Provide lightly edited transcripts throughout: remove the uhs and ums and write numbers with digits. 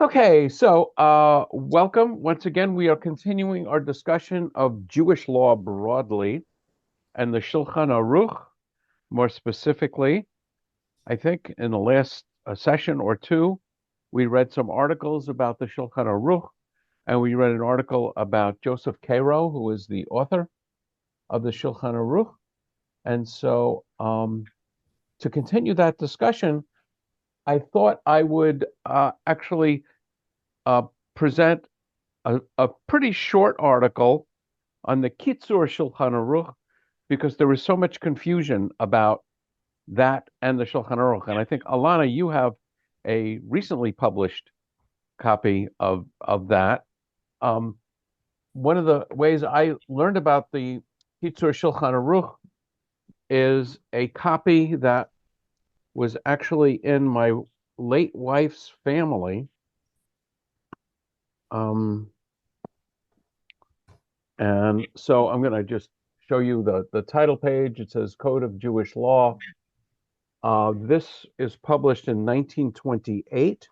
Okay, so welcome. Once again, we are continuing our discussion of Jewish law broadly and the Shulchan Aruch, more specifically. I think in the last session or two, we read some articles about the Shulchan Aruch, and we read an article about Joseph Cairo, who is the author of the Shulchan Aruch. And so, to continue that discussion, I thought I would actually uh, present a pretty short article on the Kitzur Shulchan Aruch because there was so much confusion about that and the Shulchan Aruch. And I think, Alana, you have a recently published copy of that. Um, One of the ways I learned about the Kitzur Shulchan Aruch is a copy that was actually in my late wife's family. Um, And so I'm going to just show you the title page. It says Code of Jewish Law. This is published in 1928.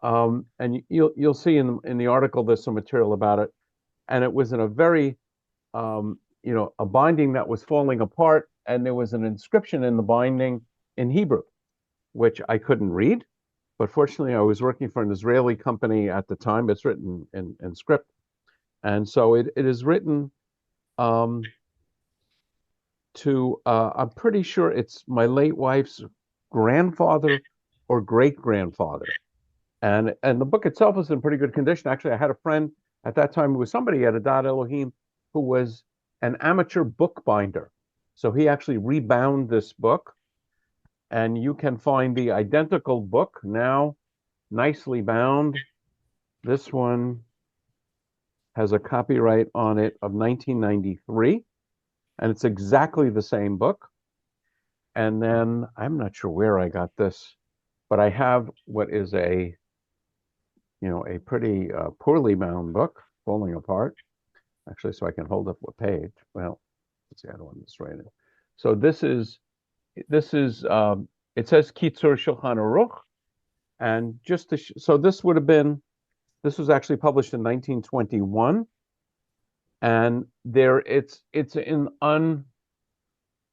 And you'll see in the article there's some material about it. And it was in a very, a binding that was falling apart. And there was an inscription in the binding in Hebrew, which I couldn't read. But fortunately, I was working for an Israeli company at the time. It's written in script. And so it is written um, I'm pretty sure it's my late wife's grandfather or great grandfather. And the book itself is in pretty good condition. Actually, I had a friend at that time who was somebody at Adat Elohim who was an amateur bookbinder. So he actually rebound this book, and you can find the identical book now, nicely bound. This one has a copyright on it of 1993, and it's exactly the same book. And then I'm not sure where I got this, but I have what is a pretty poorly bound book, falling apart. Actually, so I can hold up what page. Well, let's see, I don't want this right now. So it says Kitzur Shulchan Aruch, and so this was actually published in 1921, and it's in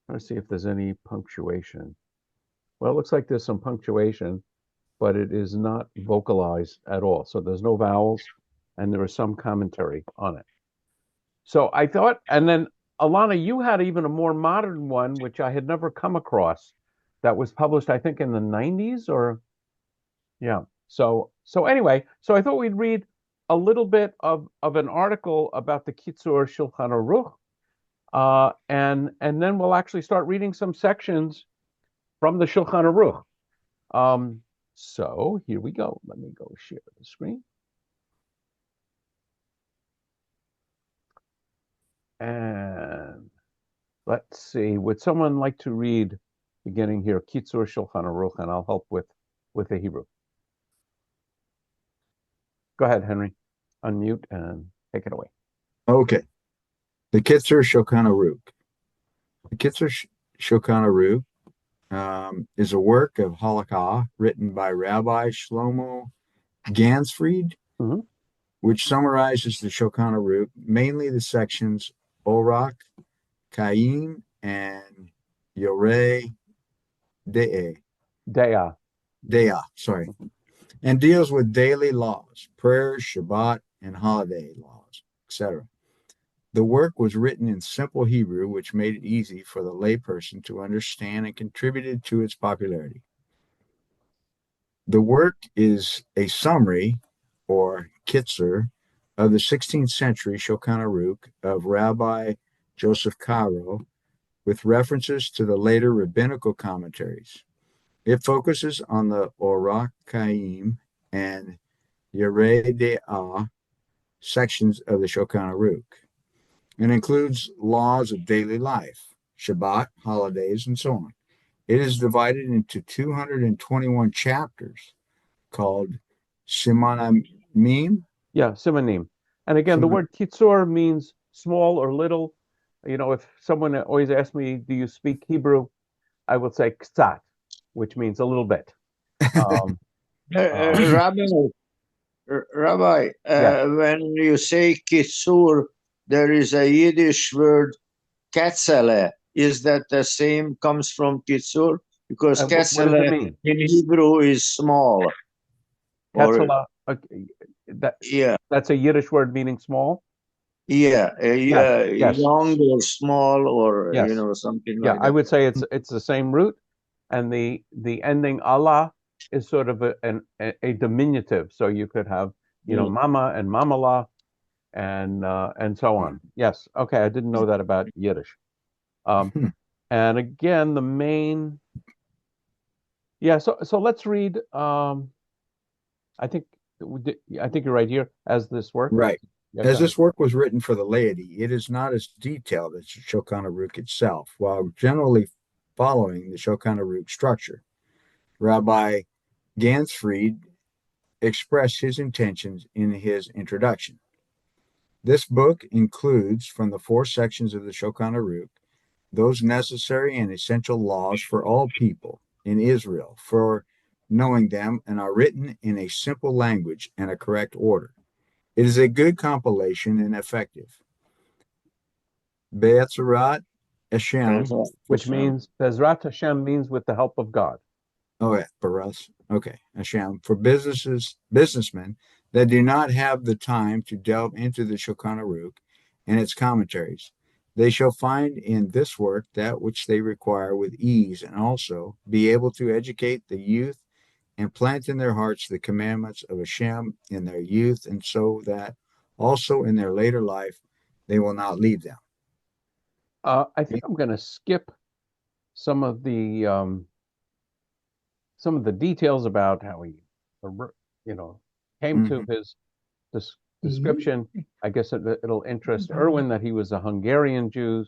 let's see if there's any punctuation. Well, it looks like there's some punctuation, but it is not vocalized at all. So there's no vowels, and there is some commentary on it. So I thought, and then Alana, you had even a more modern one, which I had never come across, that was published, I think, in the 90s or yeah. So anyway, so I thought we'd read a little bit of an article about the Kitzur Shulchan Aruch, and then we'll actually start reading some sections from the Shulchan Aruch. So here we go. Let me go share the screen. And let's see. Would someone like to read beginning here, Kitzur Shulchan Aruch, and I'll help with the Hebrew. Go ahead, Henry. Unmute and take it away. Okay. The Kitzur Shulchan Aruch. The Kitzur Shulchan Aruch is a work of halakha written by Rabbi Shlomo Gansfried, Mm-hmm. which summarizes the Shulchan Aruch, mainly the sections Orach, Chaim, and Yoreh De'eh. De'ah, sorry, and deals with daily laws, prayers, Shabbat, and holiday laws, etc. The work was written in simple Hebrew, which made it easy for the layperson to understand and contributed to its popularity. The work is a summary, or kitzur, of the 16th century Shulchan Aruch of Rabbi Joseph Caro, with references to the later rabbinical commentaries. It focuses on the Orach Chaim and Yoreh De'ah sections of the Shulchan Aruch, and includes laws of daily life, Shabbat, holidays, and so on. It is divided into 221 chapters called Simanim. Yeah, Simanim. And again, the word Kitzur means small or little. If someone always asks me, do you speak Hebrew? I will say ktsat, which means a little bit. Um, Rabbi, Rabbi, Yes. when you say Kitzur, there is a Yiddish word, Ketzele. Is that the same, comes from Kitzur? Because What does it Ketzele mean? in Hebrew is small, or Ketzela. Okay, that yeah, that's a Yiddish word meaning small. yeah, Yes. Yes. young or small, or Yes. something Yeah. like I that. would say it's the same root, and the ending Allah is sort of a diminutive. So you could have Yeah. mama and mamala and so on. Yes. Okay. I didn't know that about Yiddish. Um, and again, the main. Yeah. So let's read. I think I think you're right here as this work. Right. Yeah. Go As ahead. this work was written for the laity, it is not as detailed as the Shulchan Aruch itself, while generally following the Shulchan Aruch structure. Rabbi Gansfried expressed his intentions in his introduction. This book includes, from the four sections of the Shulchan Aruch, those necessary and essential laws for all people in Israel for knowing them and are written in a simple language and a correct order. It is a good compilation and effective. Be'etzarat Hashem. Which means Bezrat Hashem means with the help of God. Oh, yeah, for us. Okay, Hashem. For businessmen that do not have the time to delve into the Shulchan Aruch and its commentaries, they shall find in this work that which they require with ease, and also be able to educate the youth and plant in their hearts the commandments of Hashem in their youth, and so that also in their later life they will not leave them. I think I'm going to skip some of the um, some of the details about how he, you know, came to Mhm. his description. I guess it'll interest Erwin that he was a Hungarian Jew,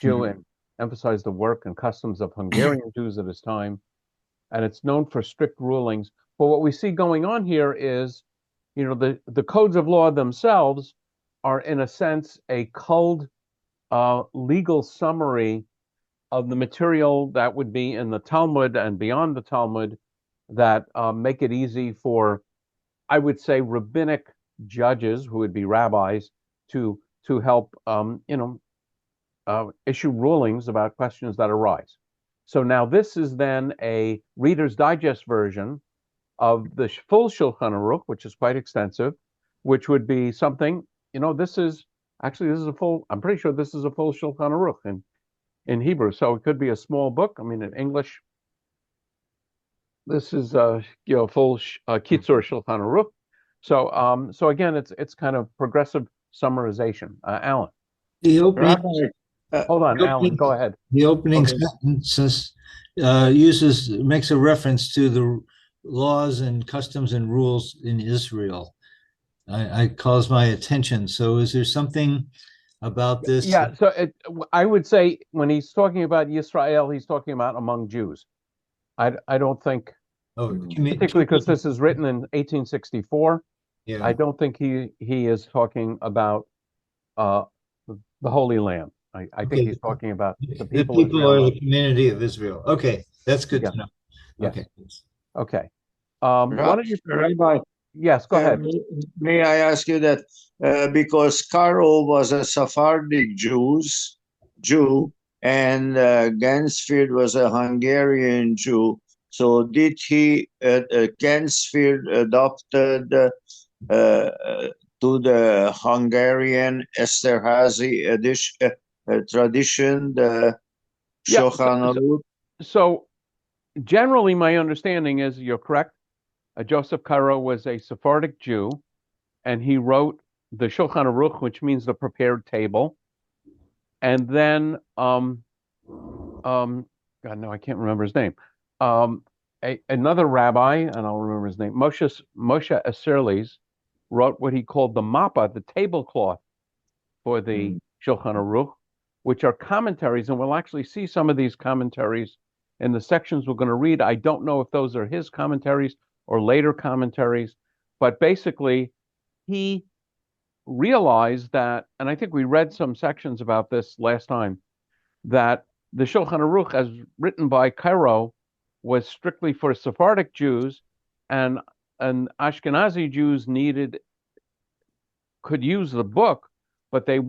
and emphasized the work and customs of Hungarian Jews at his time. And it's known for strict rulings. But what we see going on here is, the codes of law themselves are, in a sense, a culled legal summary of the material that would be in the Talmud and beyond the Talmud that make it easy for, I would say, rabbinic judges who would be rabbis to help, issue rulings about questions that arise. So now this is then a Reader's Digest version of the full Shulchan Aruch, which is quite extensive, which would be something, this is a full, I'm pretty sure this is a full Shulchan Aruch in Hebrew. So it could be a small book. I mean, in English, this is full Kitzur Shulchan Aruch. So again, it's kind of progressive summarization. Alan, The opening, Rabbi, hold on, Alan, go ahead. the opening okay. sentence makes a reference to the laws and customs and rules in Israel. I calls my attention. So, is there something about this? Yeah, so I would say when he's talking about Yisrael, he's talking about among Jews. I don't think, Oh, particularly because this is written in 1864, I yeah. don't think he is talking about uh, the Holy Land. I think Okay. he's talking about the The people of people Israel. are the community of Israel. Okay, that's good Yes, to know. yes, Okay. okay. Why don't you? Rabbi, Yes, go ahead. may I ask you that because Caro was a Sephardic Jew, and Gansfield was a Hungarian Jew. So did he, Gansfield adopted to the Hungarian Esterhazy tradition, the Yeah. Shulchan Aruch? So generally, my understanding is you're correct. Joseph Caro was a Sephardic Jew, and he wrote the Shulchan Aruch, which means the prepared table. And then, God, no, I can't remember his name. Another rabbi, and I'll remember his name, Moshe Isserles, wrote what he called the mappa, the tablecloth for the Shulchan Aruch, which are commentaries, and we'll actually see some of these commentaries in the sections we're going to read. I don't know if those are his commentaries or later commentaries, but basically, he realized that, and I think we read some sections about this last time, that the Shulchan Aruch, as written by Cairo, was strictly for Sephardic Jews, and Ashkenazi Jews could use the book, but they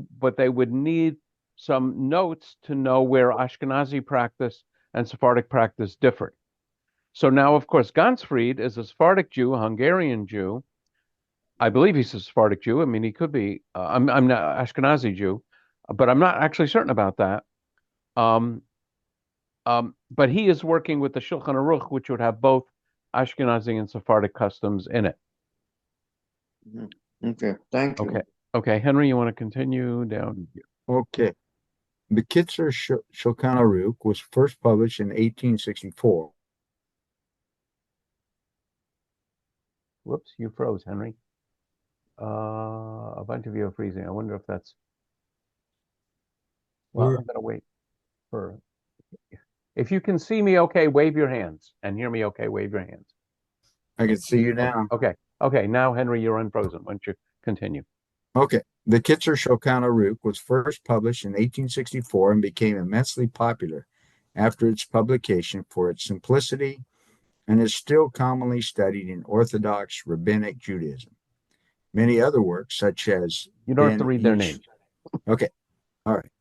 would need some notes to know where Ashkenazi practice and Sephardic practice differed. So now, of course, Gansfried is a Sephardic Jew, a Hungarian Jew. I believe he's a Sephardic Jew. I mean, he could be. I'm not Ashkenazi Jew, but I'm not actually certain about that. But he is working with the Shulchan Aruch, which would have both Ashkenazi and Sephardic customs in it. Okay, thank you. Okay, Henry, you want to continue down here? Okay. The Kitzur Shulchan Aruch was first published in 1864. Whoops, you froze, Henry. A bunch of you are freezing. I wonder if that's... Well, I'm going to wait for... If you can see me okay, wave your hands. And hear me okay, wave your hands. I can see you now. Okay. Now, Henry, you're unfrozen. Why don't you continue? Okay. The Kitzur Shulchan Aruch was first published in 1864 and became immensely popular after its publication for its simplicity and is still commonly studied in Orthodox Rabbinic Judaism. Many other works, such as... You don't have to read their names. Okay. All right.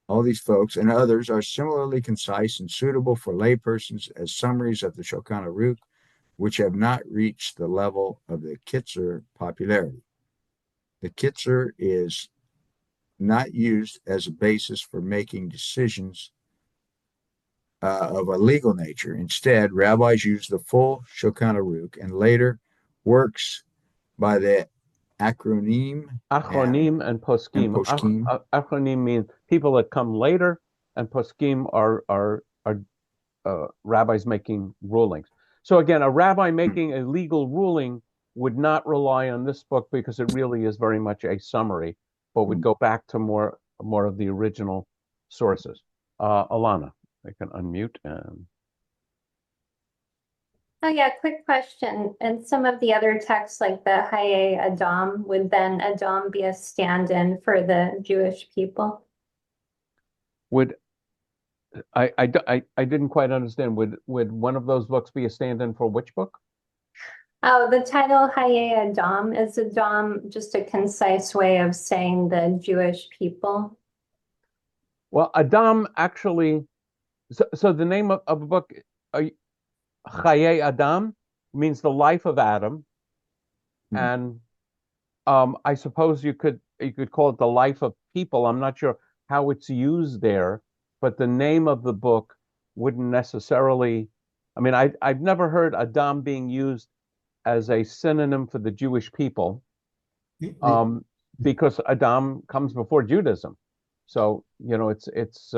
All these folks and others are similarly concise and suitable for laypersons as summaries of the Shulchan Aruch, which have not reached the level of the Kitzur popularity. The Kitzur is not used as a basis for making decisions of a legal nature. Instead, rabbis use the full Shulchan Aruch and later works by the Achronim and Poskim. Achronim means people that come later, and Poskim are rabbis making rulings. So again, a rabbi making a legal ruling would not rely on this book because it really is very much a summary, but would go back to more of the original sources. Alana, I can unmute and... Oh yeah, quick question. And some of the other texts like the Haye Adam, would then Adam be a stand-in for the Jewish people? I didn't quite understand. Would one of those books be a stand-in for which book? Oh, the title Haye Adam, is Adam just a concise way of saying the Jewish people? Well, Adam actually, so the name of a book, Chaye Adam, means the life of Adam, and I suppose you could call it the life of people. I'm not sure how it's used there, but the name of the book wouldn't necessarily. I mean, I've never heard Adam being used as a synonym for the Jewish people, because Adam comes before Judaism. So it's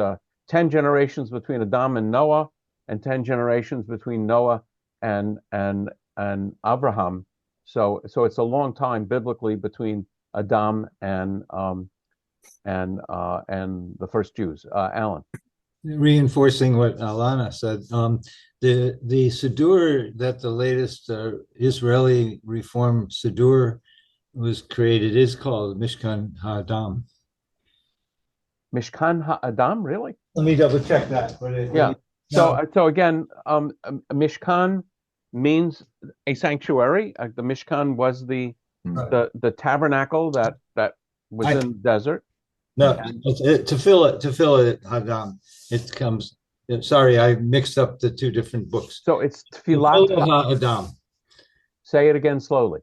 10 generations between Adam and Noah, and 10 generations between Noah and Abraham. So it's a long time biblically between Adam and the first Jews. Alan. Reinforcing what Alana said, the Siddur that the latest Israeli Reform Siddur was created is called Mishkan HaAdam. Mishkan HaAdam, really? Let me double check that. So again, Mishkan means a sanctuary. The Mishkan was the tabernacle that was in the desert. No, to fill it, Hadam. It comes. Sorry, I mixed up the two different books. So it's Tfilat HaAdam. Say it again slowly.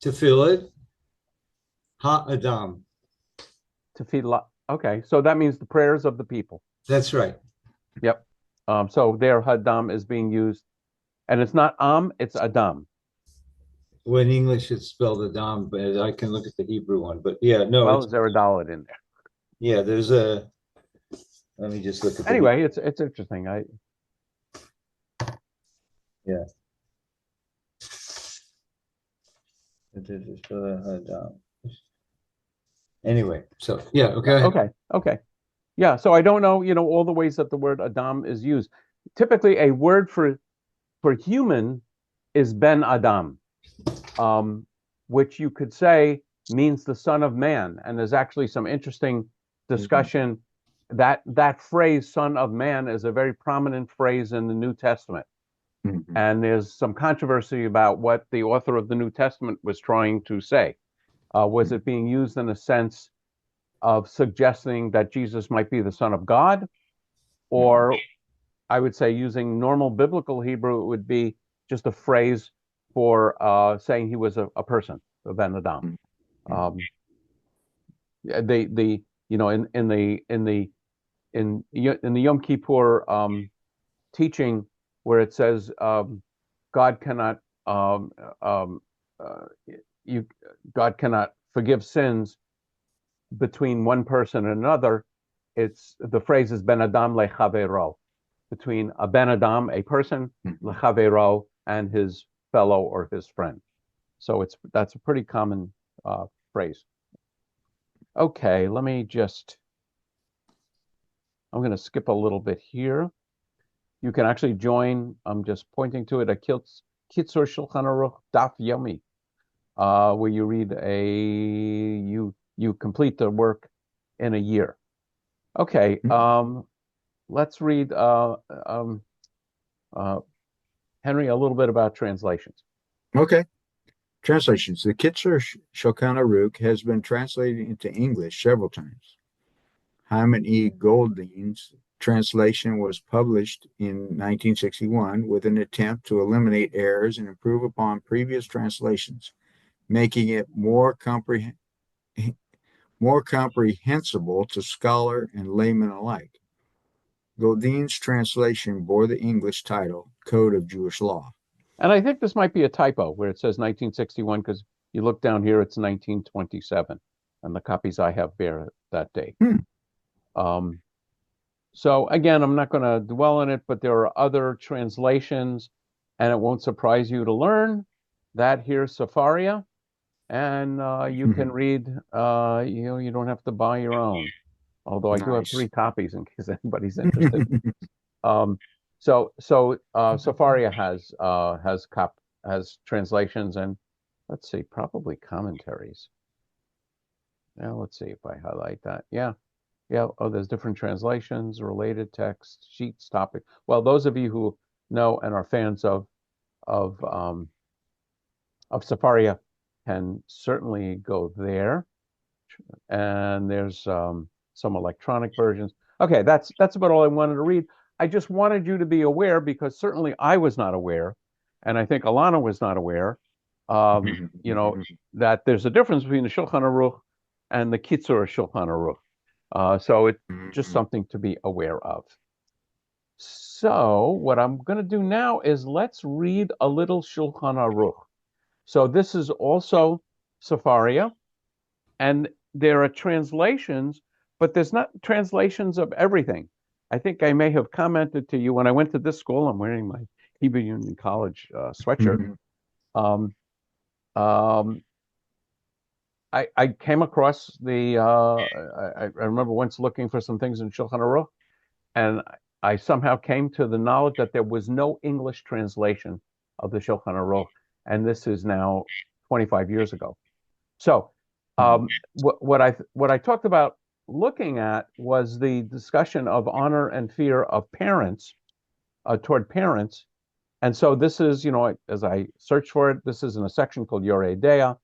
Tefillah HaAdam. Tefillah. Okay, so that means the prayers of the people. That's right. Yep. So there, Hadam is being used, and it's not it's Adam. Well, in English, it's spelled Adam, but I can look at the Hebrew one. But yeah, no. Well, is there a dalet in there? Yeah, there's a. Let me just look at. Anyway, it's interesting. Yeah. Anyway, so yeah, okay. Okay. Yeah, so I don't know, all the ways that the word Adam is used. Typically, a word for human is Ben Adam, which you could say means the son of man. And there's actually some interesting discussion that phrase, son of man, is a very prominent phrase in the New Testament. Mhm. And there's some controversy about what the author of the New Testament was trying to say. Was it being used in a sense of suggesting that Jesus might be the Son of God? Or I would say using normal biblical Hebrew, it would be just a phrase for saying he was a person, a Ben Adam. Um, the you know in the Yom Kippur teaching where it says God cannot um, um, uh, you God cannot forgive sins between one person and another. It's the phrase is Ben Adam lechavero, between a Ben Adam, a person, lechavero, and his fellow or his friend. So that's a pretty common phrase. Okay, let me just. I'm going to skip a little bit here. You can actually join. I'm just pointing to it. A Kitzur Shulchan Aruch Daf Yomi, where you read you complete the work in a year. Okay, let's read Henry a little bit about translations. Okay. Translations. The Kitzur Shulchan Aruch has been translated into English several times. Hyman E. Golding's translation was published in 1961 with an attempt to eliminate errors and improve upon previous translations, making it more comprehensible to scholar and layman alike. Golding's translation bore the English title Code of Jewish Law. And I think this might be a typo where it says 1961 because you look down here, it's 1927, and the copies I have bear that date. So again, I'm not going to dwell on it, but there are other translations, and it won't surprise you to learn that here's Safaria, and you can read. You don't have to buy your own. Although I do have Nice. 3 copies in case anybody's interested. So Safaria has translations and let's see, probably commentaries. Now let's see if I highlight that. Yeah. Oh, there's different translations, related text, sheets, topic. Well, those of you who know and are fans of Safaria can certainly go there. And there's some electronic versions. Okay, that's about all I wanted to read. I just wanted you to be aware because certainly I was not aware, and I think Alana was not aware, that there's a difference between the Shulchan Aruch and the Kitzur Shulchan Aruch. So it's just something to be aware of. So what I'm going to do now is let's read a little Shulchan Aruch. So this is also Safaria, and there are translations, but there's not translations of everything. I think I may have commented to you when I went to this school. I'm wearing my Hebrew Union College sweatshirt. I came across I remember once looking for some things in Shulchan Aruch, and I somehow came to the knowledge that there was no English translation of the Shulchan Aruch, and this is now 25 years ago. So what I talked about looking at was the discussion of honor and fear of parents toward parents. And so this is, as I searched for it, this is in a section called Yoreh Dea.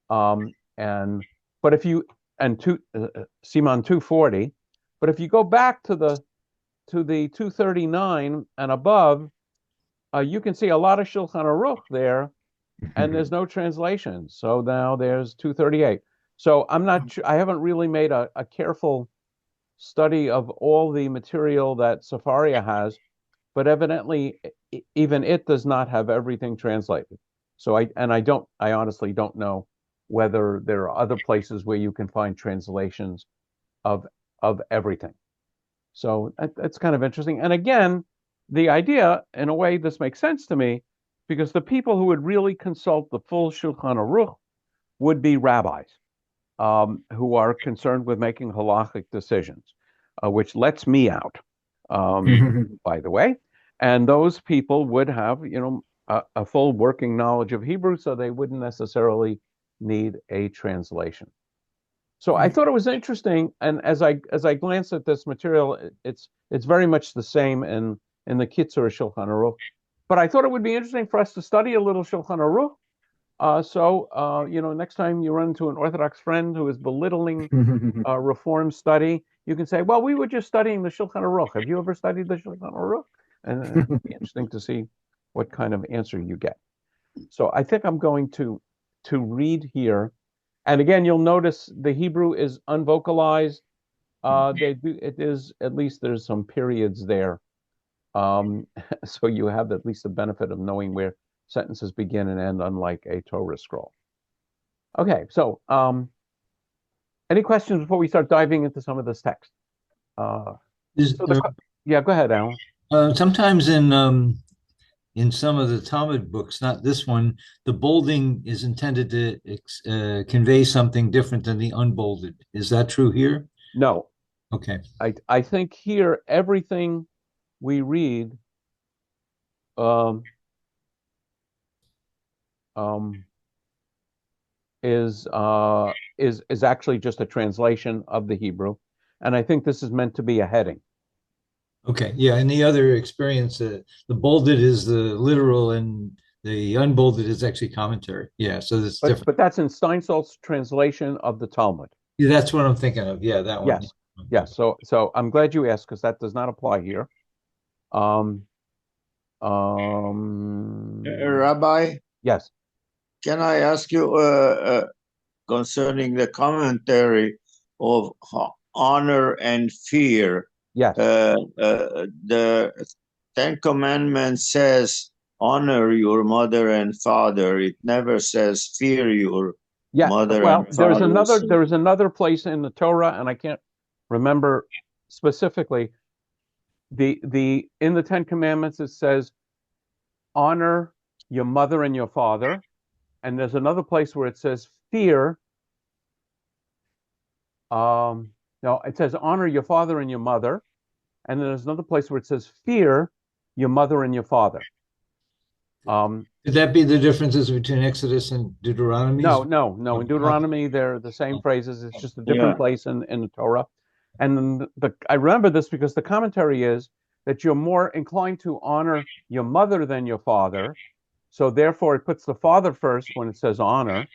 But if you, Siman 240, but if you go back to the 239 and above, you can see a lot of Shulchan Aruch there, and there's no translation. So now there's 238. So I haven't really made a careful study of all the material that Safaria has, but evidently even it does not have everything translated. So I honestly don't know whether there are other places where you can find translations of everything. So that's kind of interesting. And again, the idea, in a way, this makes sense to me, because the people who would really consult the full Shulchan Aruch would be rabbis who are concerned with making halachic decisions, which lets me out, by the way. And those people would have, a full working knowledge of Hebrew, so they wouldn't necessarily need a translation. So I thought it was interesting, and as I glanced at this material, it's very much the same in the Kitzur Shulchan Aruch, but I thought it would be interesting for us to study a little Shulchan Aruch. Next time you run into an Orthodox friend who is belittling Reform study, you can say, well, we were just studying the Shulchan Aruch. Have you ever studied the Shulchan Aruch? And it'd be interesting to see what kind of answer you get. So I think I'm going to read here. And again, you'll notice the Hebrew is unvocalized. It is, at least there's some periods there. So you have at least the benefit of knowing where sentences begin and end, unlike a Torah scroll. Okay, so any questions before we start diving into some of this text? Yeah, go ahead, Alan. Sometimes in some of the Talmud books, not this one, the bolding is intended to convey something different than the unbolded. Is that true here? No. Okay. I think here everything we read is actually just a translation of the Hebrew, and I think this is meant to be a heading. Okay, yeah. In the other experience, the bolded is the literal, and the unbolded is actually commentary. Yeah, so that's different. But that's in Steinsaltz's translation of the Talmud. Yeah, that's what I'm thinking of. Yeah, that one. Yes, yes. So I'm glad you asked, because that does not apply here. Rabbi? Yes. Can I ask you concerning the commentary of honor and fear? Yes. The Ten Commandments says, honor your mother and father. It never says fear your mother and father. There's another place in the Torah, and I can't remember specifically. In the Ten Commandments, it says, honor your mother and your father. And there's another place where it says fear. No, it says honor your father and your mother. And then there's another place where it says fear your mother and your father. Could that be the differences between Exodus and Deuteronomy? No. In Deuteronomy, they're the same phrases. It's just a different place in the Torah. And I remember this because the commentary is that you're more inclined to honor your mother than your father. So therefore, it puts the father first when it says honor.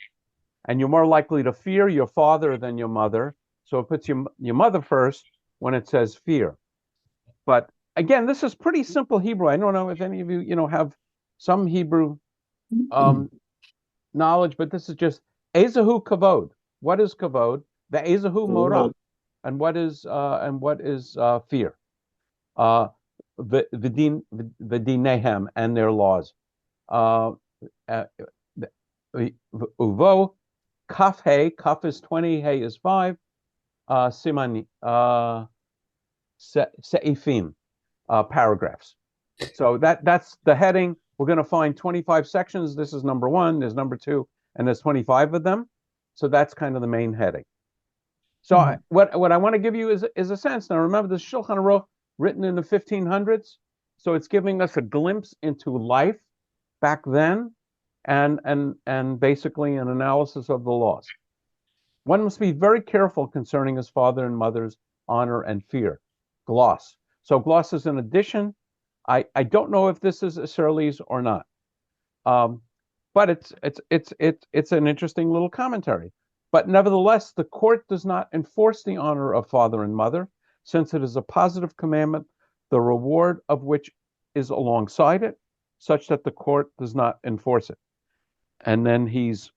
And you're more likely to fear your father than your mother. So it puts your mother first when it says fear. But again, this is pretty simple Hebrew. I don't know if any of you, have some Hebrew knowledge, but this is just Ezahu Kavod. What is Kavod? The Ezahu Morah. And what is fear? The Dinehem and their laws. Uvo, Kaf Hey, Kaf is 20, Hey is 5. Simani, Seifim, paragraphs. So that's the heading. We're going to find 25 sections. This is number 1, there's number 2, and there's 25 of them. So that's kind of the main heading. So what I want to give you is a sense. Now remember, the Shulchan Aruch written in the 1500s, so it's giving us a glimpse into life back then, and basically an analysis of the laws. One must be very careful concerning his father and mother's honor and fear. Gloss. So gloss is an addition. I don't know if this is a Shirley's or not, but it's an interesting little commentary. But nevertheless, the court does not enforce the honor of father and mother, since it is a positive commandment, the reward of which is alongside it, such that the court does not enforce it. And then he's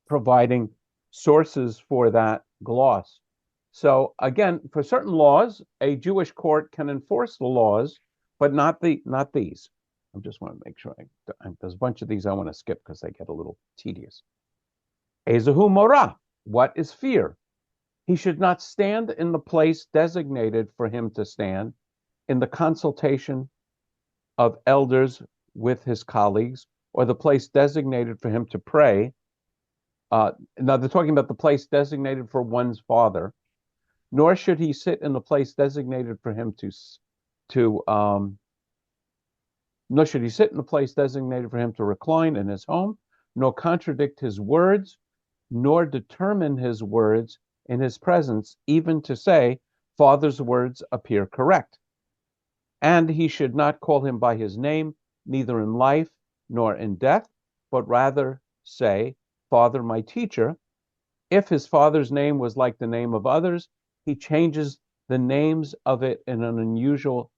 providing sources for that gloss. So again, for certain laws, a Jewish court can enforce the laws, but not these. I just want to make sure there's a bunch of these I want to skip because they get a little tedious. Ezahu Morah, what is fear? He should not stand in the place designated for him to stand in the consultation of elders with his colleagues, or the place designated for him to pray. Now they're talking about the place designated for one's father. Nor should he sit in the place designated for him nor should he sit in the place designated for him to recline in his home, nor contradict his words, nor determine his words in his presence, even to say, Father's words appear correct. And he should not call him by his name, neither in life nor in death, but rather say, Father, my teacher. If his father's name was like the name of others, he changes the names of it in an unusual,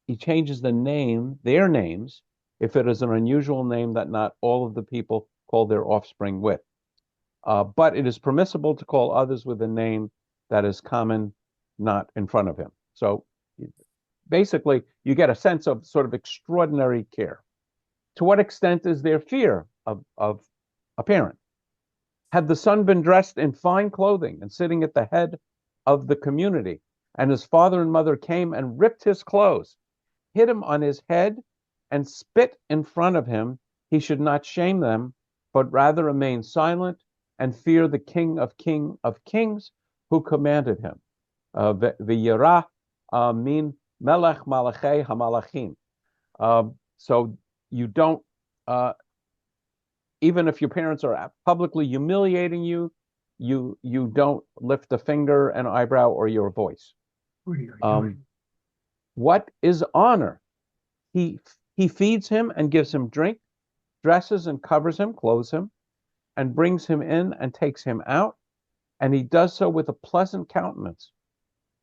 he changes the name, their names, if it is an unusual name that not all of the people call their offspring with. But it is permissible to call others with a name that is common, not in front of him. So basically, you get a sense of sort of extraordinary care. To what extent is there fear of a parent? Had the son been dressed in fine clothing and sitting at the head of the community, and his father and mother came and ripped his clothes, hit him on his head, and spit in front of him, he should not shame them, but rather remain silent and fear the King of Kings who commanded him. V'yirah mean melech malachei hamalachim. So you don't, even if your parents are publicly humiliating you, you don't lift a finger, an eyebrow, or your voice. What is honor? He feeds him and gives him drink, dresses and covers him, clothes him, and brings him in and takes him out, and he does so with a pleasant countenance.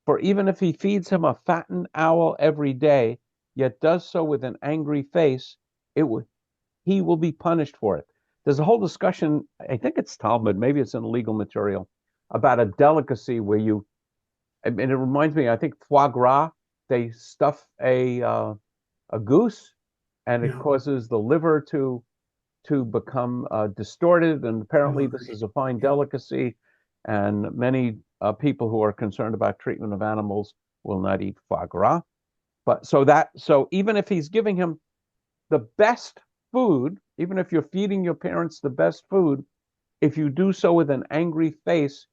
For even if he feeds him a fattened owl every day, yet does so with an angry face, he will be punished for it. There's a whole discussion, I think it's Talmud, maybe it's in legal material, about a delicacy where and it reminds me, I think foie gras, they stuff a goose, and it causes the liver to become distorted, and apparently this is a fine delicacy, and many people who are concerned about treatment of animals will not eat foie gras. But so even if he's giving him the best food, even if you're feeding your parents the best food, if you do so with an angry face,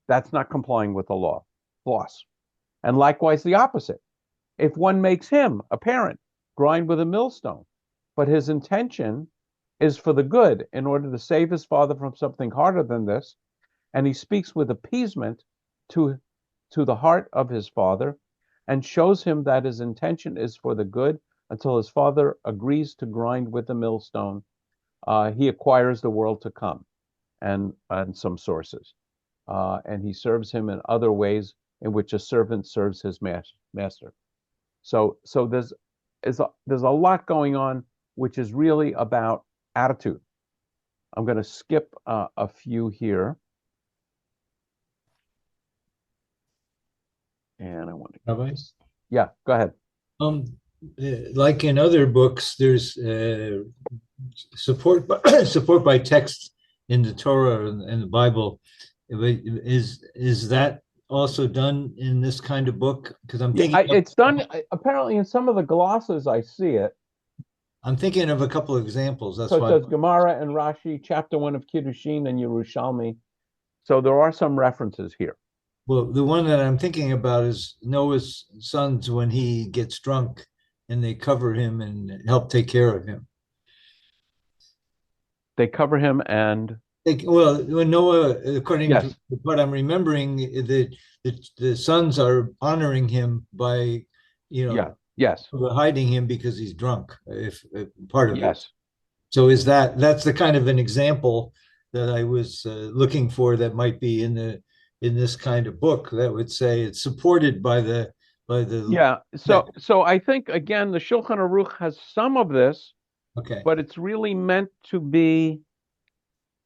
that's not complying with the law. Loss. And likewise the opposite. If one makes him, a parent, grind with a millstone, but his intention is for the good in order to save his father from something harder than this, and he speaks with appeasement to the heart of his father and shows him that his intention is for the good until his father agrees to grind with the millstone, he acquires the world to come and some sources. And he serves him in other ways in which a servant serves his master. So there's a lot going on, which is really about attitude. I'm going to skip a few here. And I want to. Yeah, go ahead. Like in other books, there's support by text in the Torah and the Bible. Is that also done in this kind of book? Because I'm thinking it's done apparently in some of the glosses. I see it. I'm thinking of a couple of examples. That's so why it says Gemara and Rashi, chapter 1 of Kiddushin and Yerushalmi. So there are some references here. Well, the one that I'm thinking about is Noah's sons when he gets drunk and they cover him and help take care of him. They cover him and when Noah, according to what I'm remembering, the sons are honoring him by, hiding him because he's drunk. If part of it. So that's the kind of an example that I was looking for that might be in this kind of book that would say it's supported by the. So I think again the Shulchan Aruch has some of this, but it's really meant to be,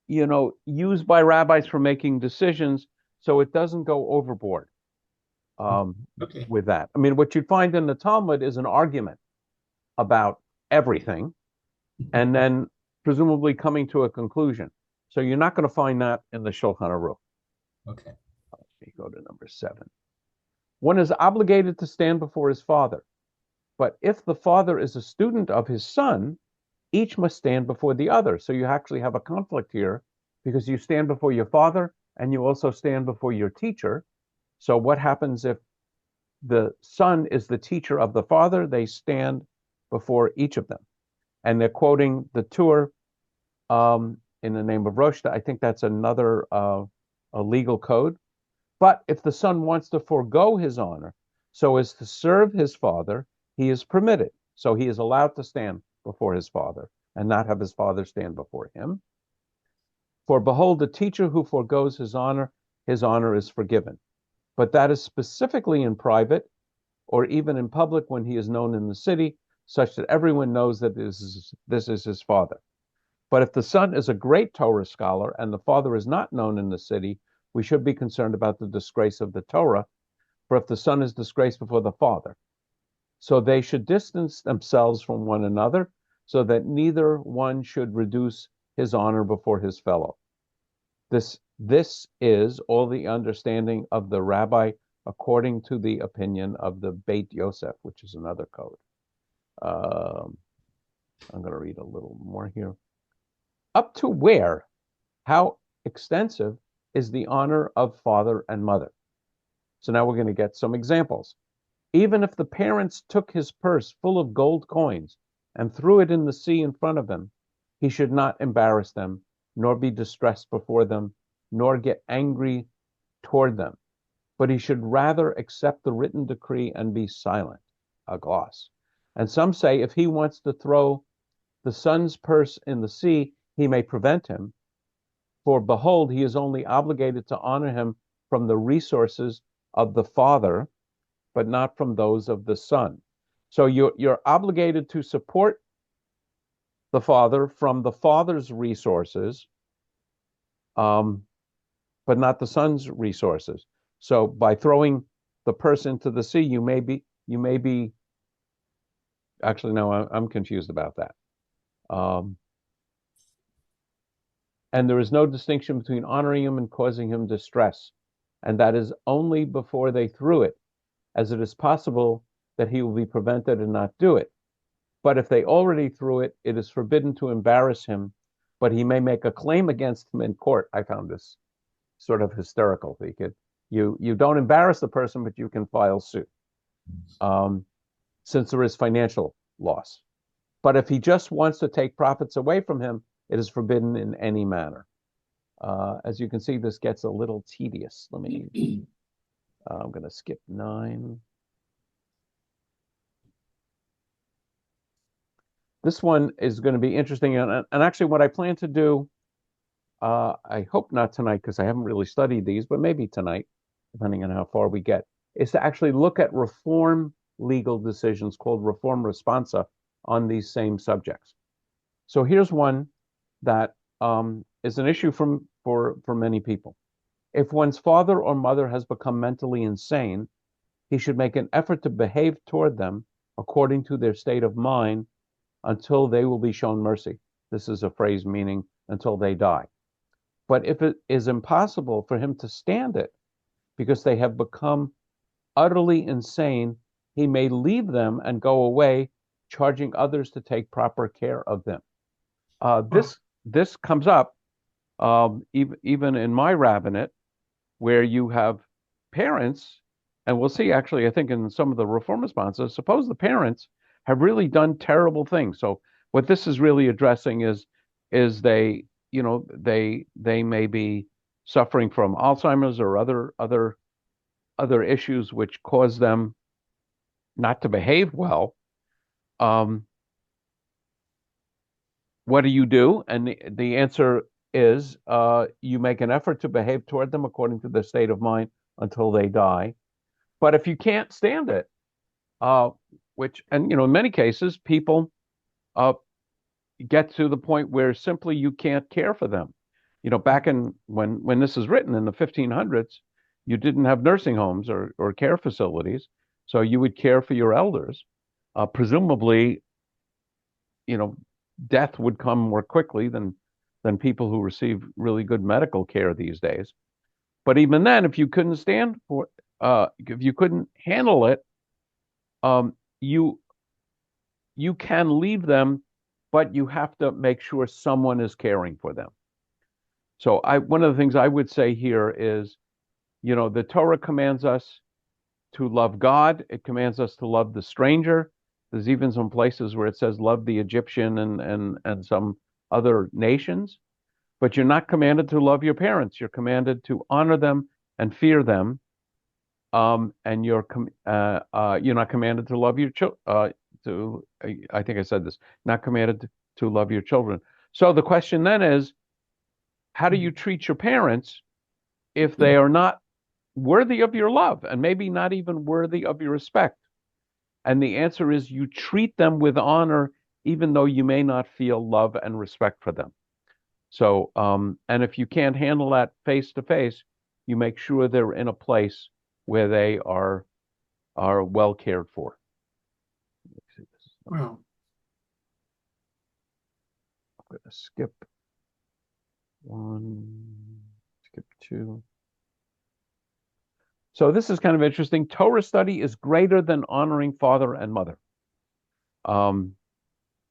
used by rabbis for making decisions, so it doesn't go overboard with that. I mean, what you'd find in the Talmud is an argument about everything, and then presumably coming to a conclusion. So you're not going to find that in the Shulchan Aruch. Okay. Let me go to number 7. One is obligated to stand before his father, but if the father is a student of his son, each must stand before the other. So you actually have a conflict here because you stand before your father and you also stand before your teacher. So what happens if the son is the teacher of the father? They stand before each of them. And they're quoting the Tur in the name of Roshta. I think that's another a legal code. But if the son wants to forego his honor so as to serve his father, he is permitted. So he is allowed to stand before his father and not have his father stand before him. For behold, the teacher who forgoes his honor is forgiven. But that is specifically in private or even in public when he is known in the city, such that everyone knows that this is his father. But if the son is a great Torah scholar and the father is not known in the city, we should be concerned about the disgrace of the Torah. For if the son is disgraced before the father, so they should distance themselves from one another, so that neither one should reduce his honor before his fellow. This is all the understanding of the rabbi according to the opinion of the Beit Yosef, which is another code. I'm going to read a little more here. Up to where? How extensive is the honor of father and mother? So now we're going to get some examples. Even if the parents took his purse full of gold coins and threw it in the sea in front of him, he should not embarrass them, nor be distressed before them, nor get angry toward them. But he should rather accept the written decree and be silent, a gloss. And some say if he wants to throw the son's purse in the sea, he may prevent him. For behold, he is only obligated to honor him from the resources of the father, but not from those of the son. So you're obligated to support the father from the father's resources, but not the son's resources. So by throwing the purse into the sea, you may be. Actually, no, I'm confused about that. And there is no distinction between honoring him and causing him distress, and that is only before they threw it, as it is possible that he will be prevented and not do it. But if they already threw it, it is forbidden to embarrass him, but he may make a claim against him in court. I found this sort of hysterical. You don't embarrass the person, but you can file suit, since there is financial loss. But if he just wants to take profits away from him, it is forbidden in any manner. As you can see, this gets a little tedious. I'm going to skip 9. This one is going to be interesting. And actually what I plan to do, I hope not tonight because I haven't really studied these, but maybe tonight, depending on how far we get, is to actually look at reform legal decisions called reform responsa on these same subjects. So here's one that is an issue for many people. If one's father or mother has become mentally insane, he should make an effort to behave toward them according to their state of mind until they will be shown mercy. This is a phrase meaning until they die. But if it is impossible for him to stand it because they have become utterly insane, he may leave them and go away, charging others to take proper care of them. This comes up even in my rabbinate, where you have parents, and we'll see actually, I think in some of the reform responses, suppose the parents have really done terrible things. So what this is really addressing is they may be suffering from Alzheimer's or other issues which cause them not to behave well. What do you do? And the answer is you make an effort to behave toward them according to their state of mind until they die. But if you can't stand it, in many cases, people get to the point where simply you can't care for them. Back in when this is written in the 1500s, you didn't have nursing homes or care facilities, so you would care for your elders. Presumably, death would come more quickly than people who receive really good medical care these days. But even then, if you couldn't if you couldn't handle it, you can leave them, but you have to make sure someone is caring for them. So one of the things I would say here is, the Torah commands us to love God. It commands us to love the stranger. There's even some places where it says love the Egyptian and some other nations. But you're not commanded to love your parents. You're commanded to honor them and fear them. And you're not commanded to love I think I said this, not commanded to love your children. So the question then is, how do you treat your parents if they are not worthy of your love and maybe not even worthy of your respect? And the answer is you treat them with honor, even though you may not feel love and respect for them. So, and if you can't handle that face to face, you make sure they're in a place where they are well cared for. Wow. I'm going to skip one, skip two. So this is kind of interesting. Torah study is greater than honoring father and mother.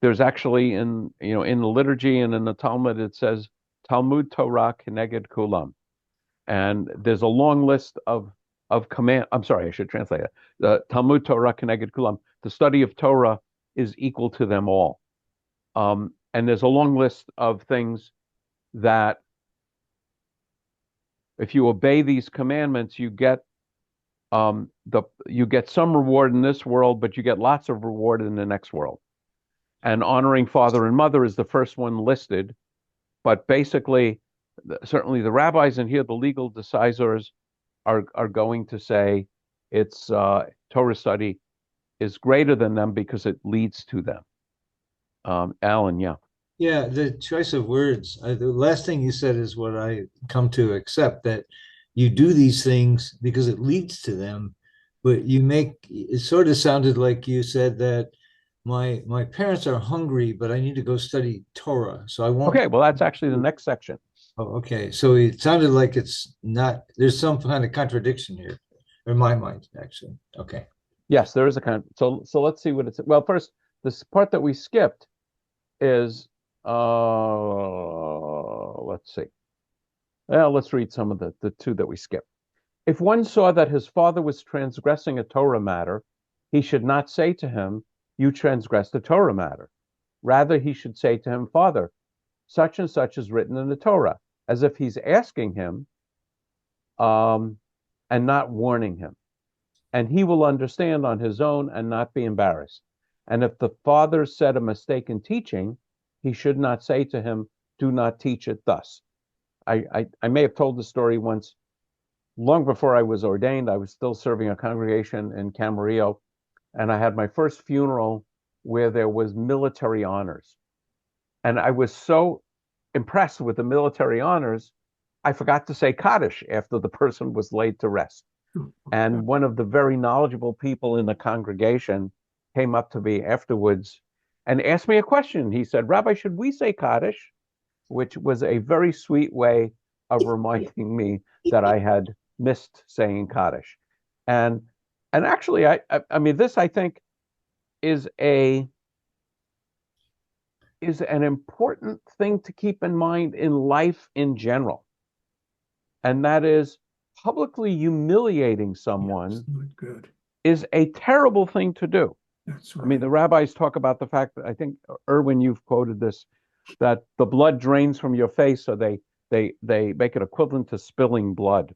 There's actually in the liturgy and in the Talmud, it says Talmud Torah Keneged Kulam. And there's a long list of command. I'm sorry, I should translate it. The Talmud Torah Keneged Kulam. The study of Torah is equal to them all. And there's a long list of things that if you obey these commandments, you get you get some reward in this world, but you get lots of reward in the next world. And honoring father and mother is the first one listed, but basically, certainly the rabbis and here the legal decisors are going to say it's Torah study is greater than them because it leads to them. Alan, yeah. Yeah, the choice of words. The last thing you said is what I come to accept, that you do these things because it leads to them, but it sort of sounded like you said that my parents are hungry, but I need to go study Torah. So I won't. Okay, well, that's actually the next section. Oh, okay. So it sounded like it's not, there's some kind of contradiction here, in my mind, actually. Okay. Yes, there is a kind. So let's see what it's. Well, first, this part that we skipped is let's see. Well, let's read some of the two that we skipped. If one saw that his father was transgressing a Torah matter, he should not say to him, "You transgressed a Torah matter." Rather, he should say to him, "Father, such and such is written in the Torah," as if he's asking him, and not warning him. And he will understand on his own and not be embarrassed. And if the father said a mistake in teaching, he should not say to him, "Do not teach it thus." I may have told the story once. Long before I was ordained, I was still serving a congregation in Camarillo, and I had my first funeral where there was military honors. And I was so impressed with the military honors, I forgot to say Kaddish after the person was laid to rest. And one of the very knowledgeable people in the congregation came up to me afterwards and asked me a question. He said, "Rabbi, should we say Kaddish?" Which was a very sweet way of reminding me that I had missed saying Kaddish. And actually, I mean, this I think is an important thing to keep in mind in life in general. And that is publicly humiliating someone is a terrible thing to do. That's right. I mean, the rabbis talk about the fact that, I think, Erwin, you've quoted this, that the blood drains from your face, so they make it equivalent to spilling blood.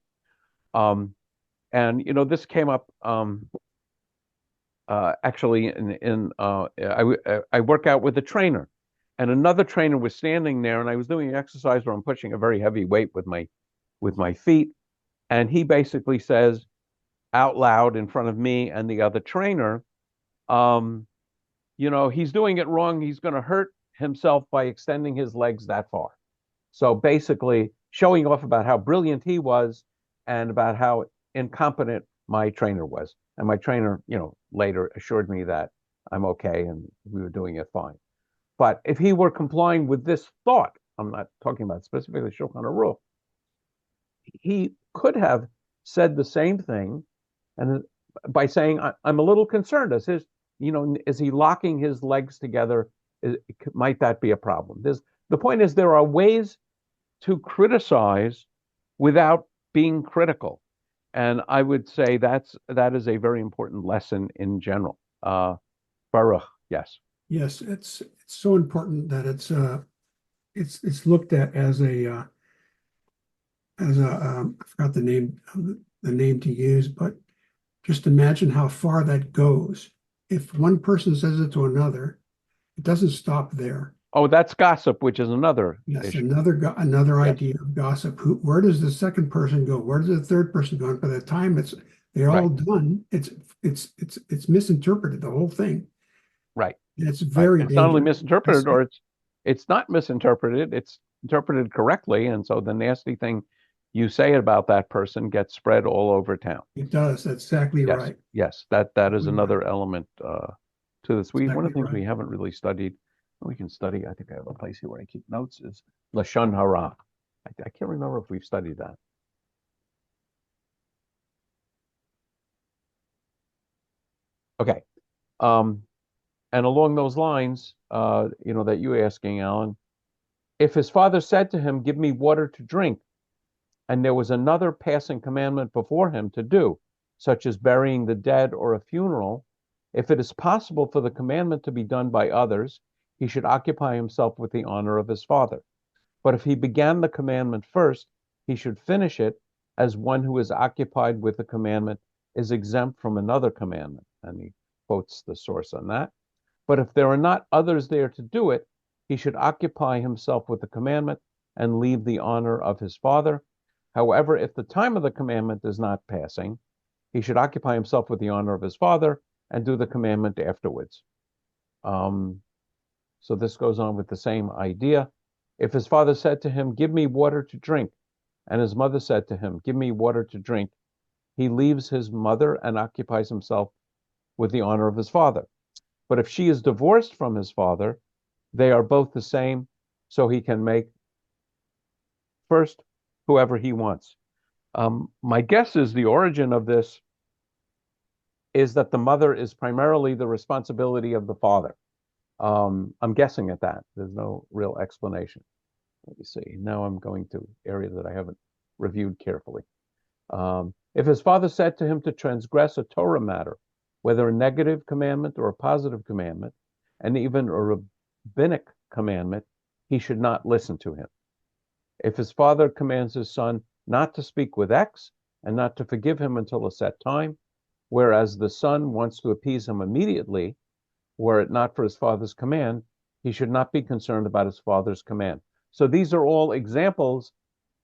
And this came up actually I work out with a trainer, and another trainer was standing there, and I was doing an exercise where I'm pushing a very heavy weight with my feet, and he basically says out loud in front of me and the other trainer, he's doing it wrong. He's going to hurt himself by extending his legs that far. So basically showing off about how brilliant he was and about how incompetent my trainer was. And my trainer, later assured me that I'm okay and we were doing it fine. But if he were complying with this thought, I'm not talking about specifically Shulchan Aruch, he could have said the same thing, and by saying, "I'm a little concerned. Is he locking his legs together? Might that be a problem?" The point is, there are ways to criticize without being critical, and I would say that is a very important lesson in general. Baruch, yes. Yes, it's so important that it's looked at as a I forgot the name to use, but just imagine how far that goes if one person says it to another, it doesn't stop there. Oh, that's gossip, which is another Yes, issue. another Yes. idea of gossip. Where does the second person go? Where does the third person go? And by the time they're all done, it's misinterpreted, the whole thing. Right. And it's Right. very It's not only dangerous. misinterpreted, or it's not misinterpreted, it's interpreted correctly. And so the nasty thing you say about that person gets spread all over town. It does. That's exactly Yes. right. Yes. That is Exactly another right. element to this. One of the Exactly things we right. haven't really studied, we can study, I think I have a place here where I keep notes, is Lashon Hara. I can't remember if we've studied that. Okay. And along those lines, that you're asking, Alan, if his father said to him, "Give me water to drink," and there was another passing commandment before him to do, such as burying the dead or a funeral, if it is possible for the commandment to be done by others, he should occupy himself with the honor of his father. But if he began the commandment first, he should finish it, as one who is occupied with the commandment is exempt from another commandment. And he quotes the source on that. But if there are not others there to do it, he should occupy himself with the commandment and leave the honor of his father. However, if the time of the commandment is not passing, he should occupy himself with the honor of his father and do the commandment afterwards. So this goes on with the same idea. If his father said to him, "Give me water to drink," and his mother said to him, "Give me water to drink," he leaves his mother and occupies himself with the honor of his father. But if she is divorced from his father, they are both the same, so he can make first whoever he wants. My guess is the origin of this is that the mother is primarily the responsibility of the father. I'm guessing at that. There's no real explanation. Let me see. Now I'm going to areas that I haven't reviewed carefully. If his father said to him to transgress a Torah matter, whether a negative commandment or a positive commandment, and even a rabbinic commandment, he should not listen to him. If his father commands his son not to speak with X and not to forgive him until a set time, whereas the son wants to appease him immediately, were it not for his father's command, he should not be concerned about his father's command. So these are all examples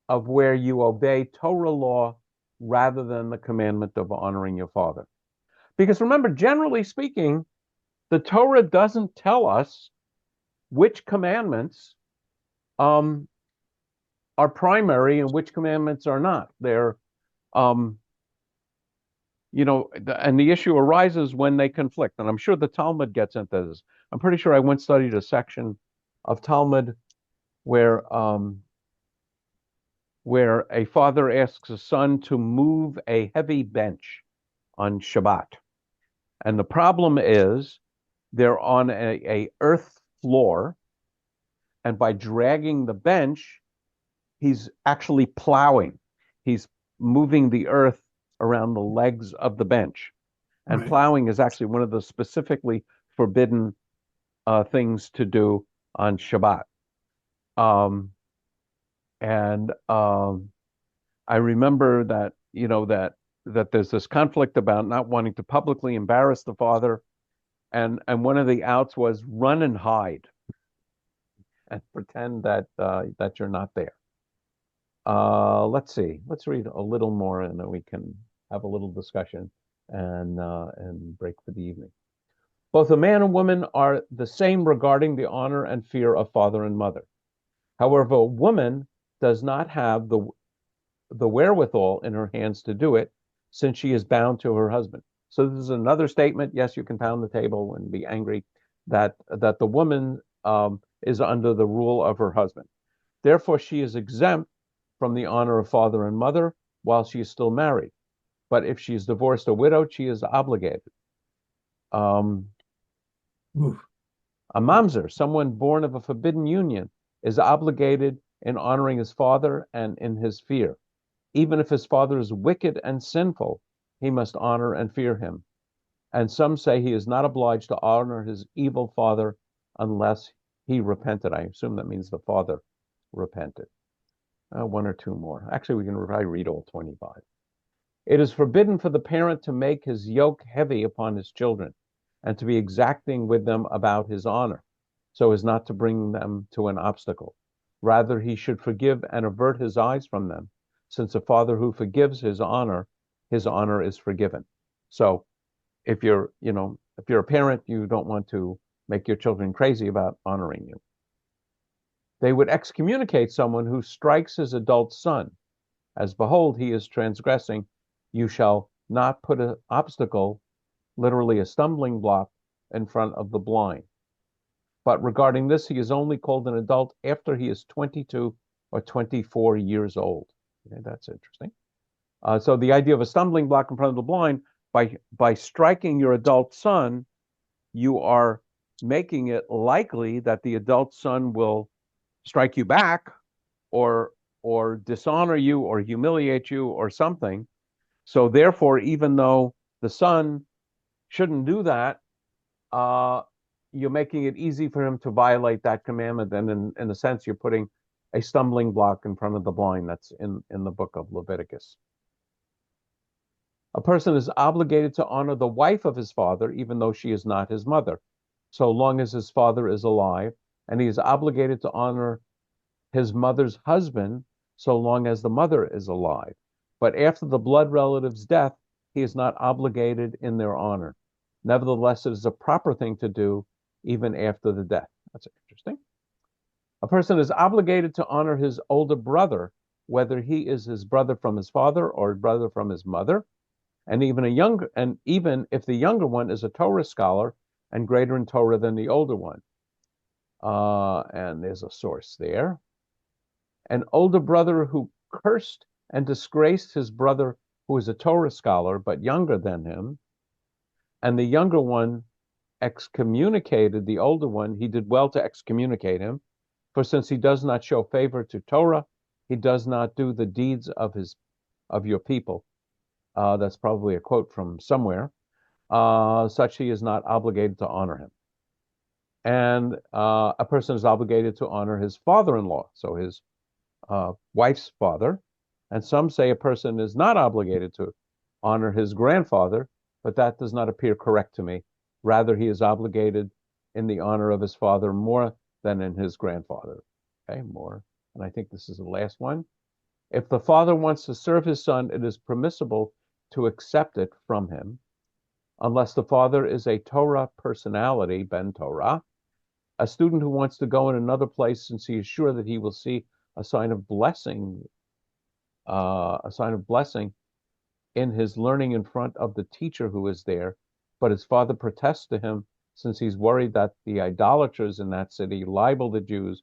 of where you obey Torah law rather than the commandment of honoring your father. Because remember, generally speaking, the Torah doesn't tell us which commandments are primary and which commandments are not. They're, and the issue arises when they conflict. And I'm sure the Talmud gets into this. I'm pretty sure I once studied a section of Talmud where a father asks a son to move a heavy bench on Shabbat. And the problem is they're on a earth floor, and by dragging the bench, he's actually plowing. He's moving the earth around the legs of the bench. And Right. plowing is actually one of the specifically forbidden things to do on Shabbat. I remember that, that there's this conflict about not wanting to publicly embarrass the father. And one of the outs was run and hide and pretend that you're not there. Let's see. Let's read a little more, and then we can have a little discussion and break for the evening. Both a man and woman are the same regarding the honor and fear of father and mother. However, a woman does not have the wherewithal in her hands to do it, since she is bound to her husband. So this is another statement. Yes, you can pound the table and be angry that the woman is under the rule of her husband. Therefore, she is exempt from the honor of father and mother while she is still married. But if she is divorced or widowed, she is obligated. A mamzer, someone born of a forbidden union, is obligated in honoring his father and in his fear. Even if his father is wicked and sinful, he must honor and fear him. And some say he is not obliged to honor his evil father unless he repented. I assume that means the father repented. One or two more. Actually, we can probably read all 25. It is forbidden for the parent to make his yoke heavy upon his children. and to be exacting with them about his honor, so as not to bring them to an obstacle. Rather, he should forgive and avert his eyes from them, since a father who forgives his honor is forgiven. So if you're a parent, you don't want to make your children crazy about honoring you. They would excommunicate someone who strikes his adult son, as behold, he is transgressing. You shall not put an obstacle, literally a stumbling block, in front of the blind. But regarding this, he is only called an adult after he is 22 or 24 years old. Okay, that's interesting. So the idea of a stumbling block in front of the blind, by striking your adult son, you are making it likely that the adult son will strike you back, or dishonor you, or humiliate you, or something. So therefore, even though the son shouldn't do that, you're making it easy for him to violate that commandment. And in a sense, you're putting a stumbling block in front of the blind. That's in the book of Leviticus. A person is obligated to honor the wife of his father, even though she is not his mother, so long as his father is alive, and he is obligated to honor his mother's husband, so long as the mother is alive. But after the blood relative's death, he is not obligated in their honor. Nevertheless, it is a proper thing to do even after the death. That's interesting. A person is obligated to honor his older brother, whether he is his brother from his father or brother from his mother, and even if the younger one is a Torah scholar and greater in Torah than the older one. And there's a source there. An older brother who cursed and disgraced his brother who is a Torah scholar but younger than him, and the younger one excommunicated the older one, he did well to excommunicate him, for since he does not show favor to Torah, he does not do the deeds of your people. That's probably a quote from somewhere. Such he is not obligated to honor him. And a person is obligated to honor his father-in-law, so his wife's father. And some say a person is not obligated to honor his grandfather, but that does not appear correct to me. Rather, he is obligated in the honor of his father more than in his grandfather. Okay, more. And I think this is the last one. If the father wants to serve his son, it is permissible to accept it from him, unless the father is a Torah personality, Ben Torah, a student who wants to go in another place since he is sure that he will see a sign of blessing in his learning in front of the teacher who is there, but his father protests to him since he's worried that the idolaters in that city libel the Jews.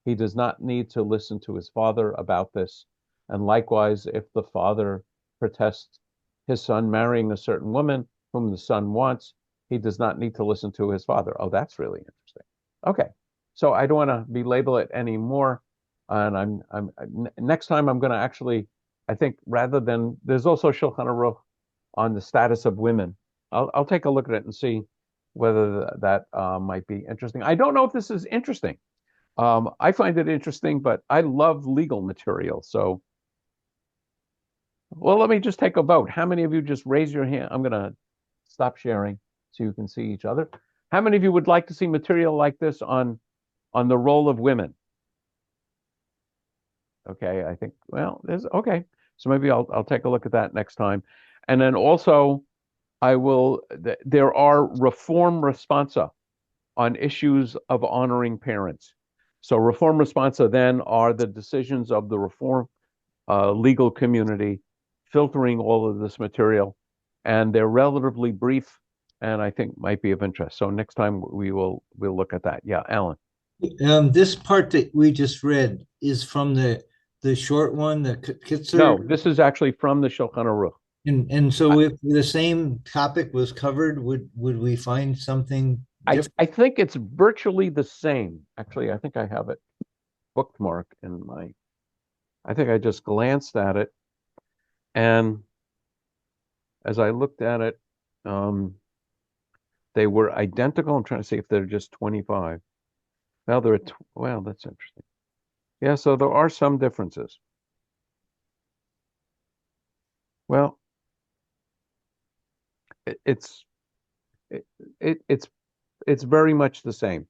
He does not need to listen to his father about this. And likewise, if the father protests his son marrying a certain woman whom the son wants, he does not need to listen to his father. Oh, that's really interesting. Okay, so I don't want to belabel it anymore. And next time I'm going to actually, I think rather than, there's also Shulchan Aruch on the status of women. I'll take a look at it and see whether that might be interesting. I don't know if this is interesting. I find it interesting, but I love legal material. So, well, let me just take a vote. How many of you just raise your hand? I'm going to stop sharing so you can see each other. How many of you would like to see material like this on the role of women? Okay, I think, well, there's, okay. So maybe I'll take a look at that next time. And then also, there are reform responsa on issues of honoring parents. So reform responsa then are the decisions of the reform legal community filtering all of this material, and they're relatively brief and I think might be of interest. So next time we'll look at that. Yeah, Alan. This part that we just read is from the short one, the Kitzur. No, this is actually from the Shulchan Aruch. And so if the same topic was covered, would we find something different? I think it's virtually the same. Actually, I think I have it bookmarked in my, I think I just glanced at it. And as I looked at it, they were identical. I'm trying to see if they're just 25. Now they're, well, that's interesting. Yeah, so there are some differences. Well, it's it's very much the same.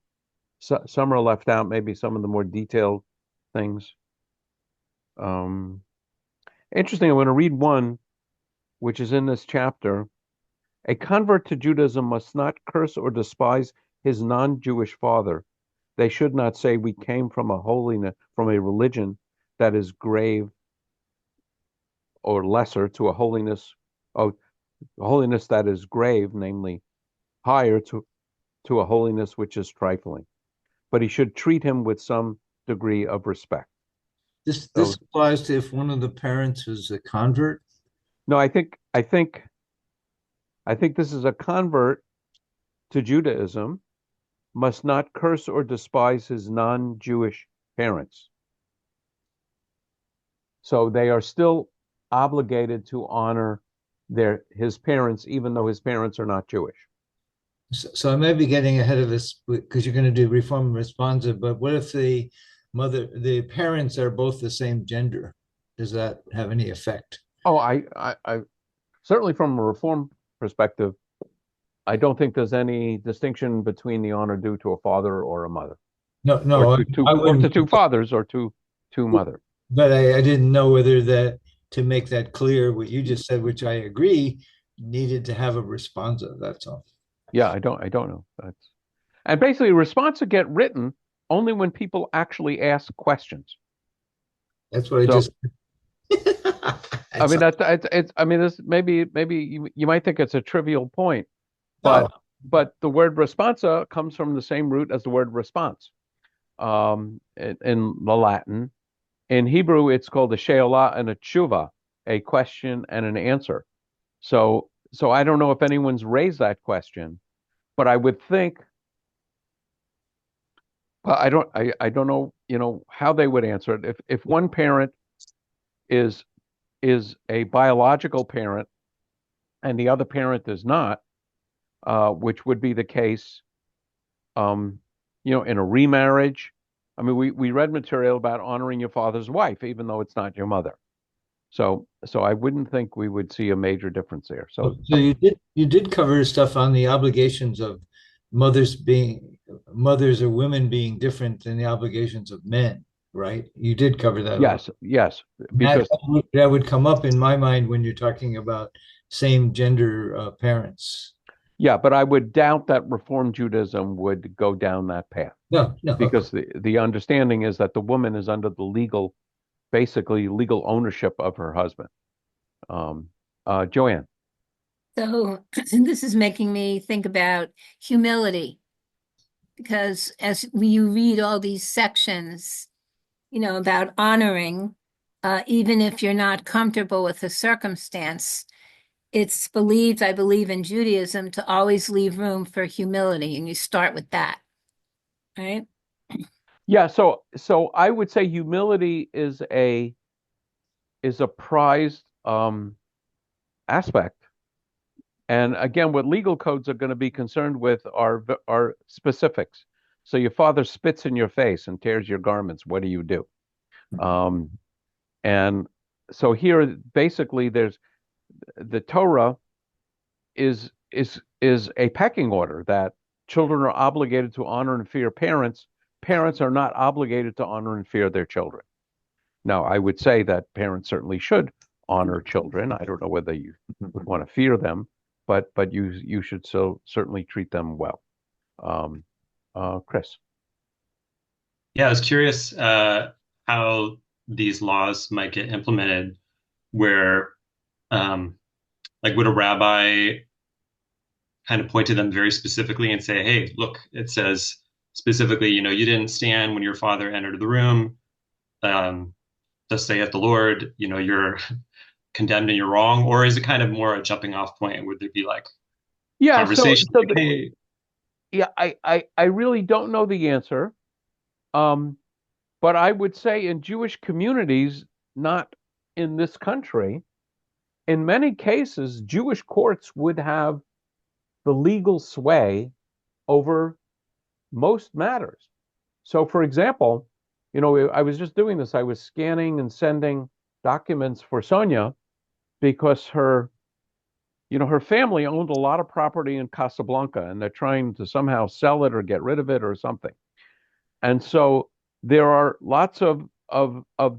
So, some are left out, maybe some of the more detailed things. Interesting. I'm going to read one which is in this chapter. A convert to Judaism must not curse or despise his non-Jewish father. They should not say, we came from from a religion that is grave or lesser to a holiness that is grave, namely higher to a holiness which is trifling. But he should treat him with some degree of respect. This So, applies to if one of the parents is a convert. no, I think this is a convert to Judaism must not curse or despise his non-Jewish parents. So they are still obligated to honor his parents, even though his parents are not Jewish. So I may be getting ahead of this because you're going to do reform and responsive, but what if the parents are both the same gender? Does that have any effect? Oh, I certainly from a reform perspective, I don't think there's any distinction between the honor due to a father or a mother, No, or to two fathers or two mother. But I didn't know whether that to make that clear, what you just said, which I agree, needed to have a responsive. That's all. Yeah, I don't know. And basically responses get written only when people actually ask questions. That's what I just. I mean it's I mean this maybe you might think it's a trivial point, but the word responsa comes from the same root as the word response. In the Latin. In Hebrew, it's called a she'elah and a tshuva, a question and an answer. So I don't know if anyone's raised that question, but I would think, but I don't know, how they would answer it. If one parent is a biological parent and the other parent is not, which would be the case, in a remarriage. I mean, we read material about honoring your father's wife, even though it's not your mother. So I wouldn't think we would see a major difference there. So you did cover stuff on the obligations of mothers or women being different than the obligations of men, right? You did cover that. Yes, because that would come up in my mind when you're talking about same gender parents. Yeah, but I would doubt that Reform Judaism would go down that path. No. Because the understanding is that the woman is under the basically legal ownership of her husband. Joanne. So this is making me think about humility, because as you read all these sections, about honoring, even if you're not comfortable with the circumstance, it's believed, I believe in Judaism, to always leave room for humility, and you start with that, right? Yeah, so I would say humility is a prized aspect. And again, what legal codes are going to be concerned with are specifics. So your father spits in your face and tears your garments. What do you do? And so here, basically, there's the Torah is a pecking order that children are obligated to honor and fear parents. Parents are not obligated to honor and fear their children. Now, I would say that parents certainly should honor children. I don't know whether you would want to fear them, but you should certainly treat them well. Chris. Yeah, I was curious how these laws might get implemented where, would a rabbi kind of point to them very specifically and say, hey, look, it says specifically, you didn't stand when your father entered the room. Thus saith the Lord, you're condemned and you're wrong? Or is it kind of more a jumping off point? Would there be conversation? I really don't know the answer. But I would say in Jewish communities, not in this country, in many cases, Jewish courts would have the legal sway over most matters. So, for example, I was just doing this. I was scanning and sending documents for Sonia because her her family owned a lot of property in Casablanca, and they're trying to somehow sell it or get rid of it or something. And so there are lots of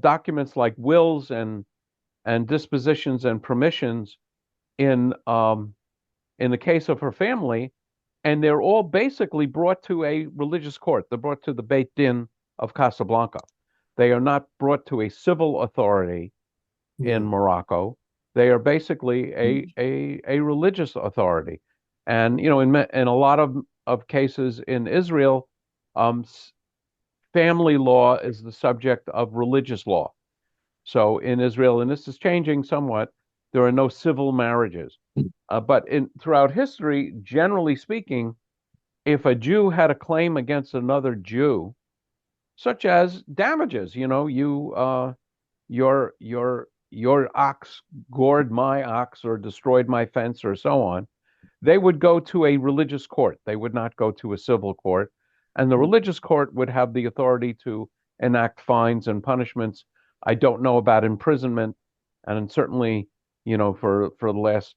documents like wills and dispositions and permissions in the case of her family, and they're all basically brought to a religious court. They're brought to the Beit Din of Casablanca. They are not brought to a civil authority in Morocco. They are basically a religious authority. And in a lot of cases in Israel, family law is the subject of religious law. So in Israel, and this is changing somewhat, there are no civil marriages. But throughout history, generally speaking, if a Jew had a claim against another Jew, such as damages, your ox gored my ox or destroyed my fence or so on, they would go to a religious court. They would not go to a civil court. And the religious court would have the authority to enact fines and punishments. I don't know about imprisonment, and certainly, for the last,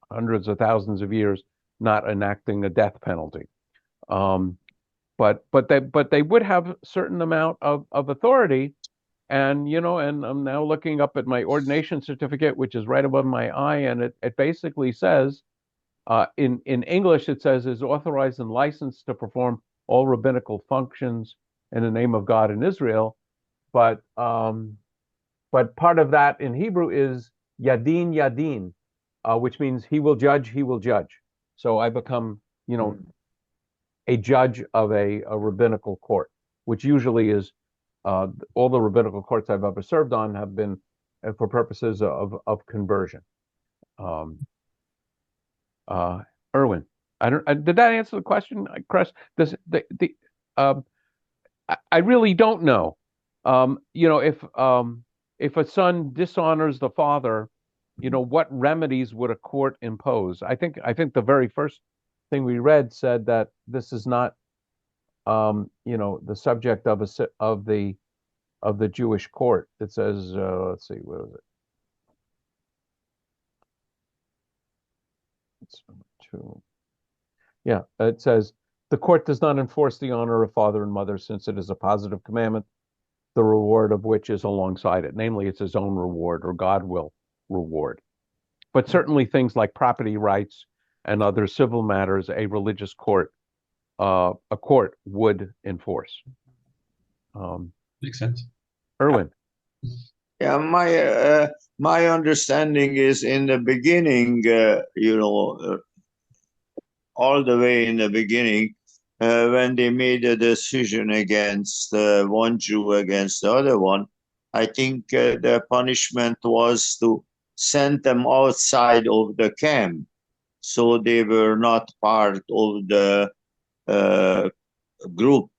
hundreds of thousands of years, not enacting a death penalty. But they would have a certain amount of authority. And and I'm now looking up at my ordination certificate, which is right above my eye, and it basically says, in English, it says, is authorized and licensed to perform all rabbinical functions in the name of God in Israel. But part of that in Hebrew is yadin yadin, which means he will judge, he will judge. So I become, a judge of a rabbinical court, which usually is all the rabbinical courts I've ever served on have been for purposes of conversion. Erwin, did that answer the question, Chris? I really don't know. If a son dishonors the father, what remedies would a court impose? I think the very first thing we read said that this is not, the subject of the Jewish court. It says, let's see, where was it? It's two. Yeah, it says the court does not enforce the honor of father and mother, since it is a positive commandment, the reward of which is alongside it. Namely, it's his own reward, or God will reward. But certainly things like property rights and other civil matters, a religious court, a court would enforce. Makes sense. Erwin. Yeah, my understanding is in the beginning, all the way in the beginning, when they made a decision against one Jew against the other one, I think the punishment was to send them outside of the camp, so they were not part of the group